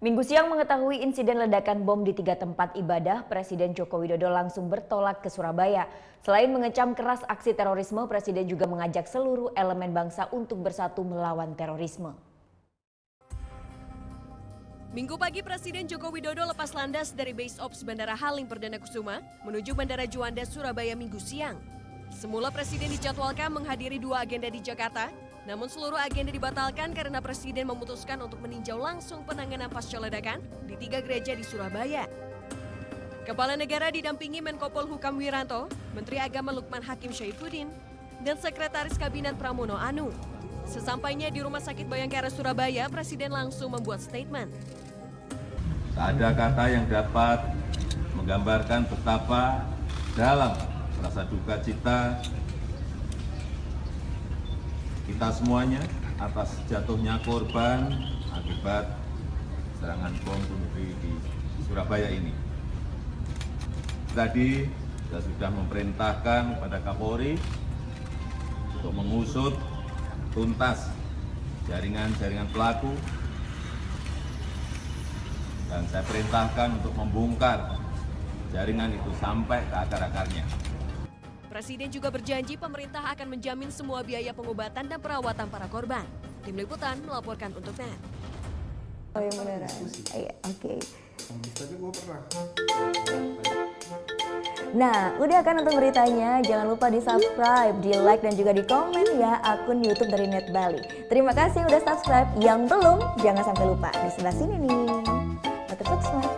Minggu siang mengetahui insiden ledakan bom di 3 tempat ibadah, Presiden Joko Widodo langsung bertolak ke Surabaya. Selain mengecam keras aksi terorisme, Presiden juga mengajak seluruh elemen bangsa untuk bersatu melawan terorisme. Minggu pagi Presiden Joko Widodo lepas landas dari Base Ops Bandara Halim Perdana Kusuma menuju Bandara Juanda, Surabaya Minggu siang. Semula Presiden dijadwalkan menghadiri 2 agenda di Jakarta, namun seluruh agenda dibatalkan karena Presiden memutuskan untuk meninjau langsung penanganan pasca ledakan di 3 gereja di Surabaya. Kepala Negara didampingi Menko Polhukam Wiranto, Menteri Agama Lukman Hakim Syaifuddin, dan Sekretaris Kabinet Pramono Anung. Sesampainya di Rumah Sakit Bayangkara Surabaya, Presiden langsung membuat statement. Tak ada kata yang dapat menggambarkan betapa dalam rasa duka cita kita semuanya atas jatuhnya korban akibat serangan bom bunuh diri di Surabaya ini. Tadi kita sudah memerintahkan kepada Kapolri untuk mengusut tuntas jaringan-jaringan pelaku, dan saya perintahkan untuk membongkar jaringan itu sampai ke akar-akarnya. Presiden juga berjanji pemerintah akan menjamin semua biaya pengobatan dan perawatan para korban. Tim Liputan melaporkan untuk NET. Oh yang beneran? Iya, oke. Tapi gue pernah. Nah, udah kan nonton beritanya? Jangan lupa di-subscribe, di-like, dan juga di-komen ya akun YouTube dari Net Bali. Terima kasih udah subscribe. Yang belum, jangan sampai lupa. Di sebelah sini nih. Subscribe.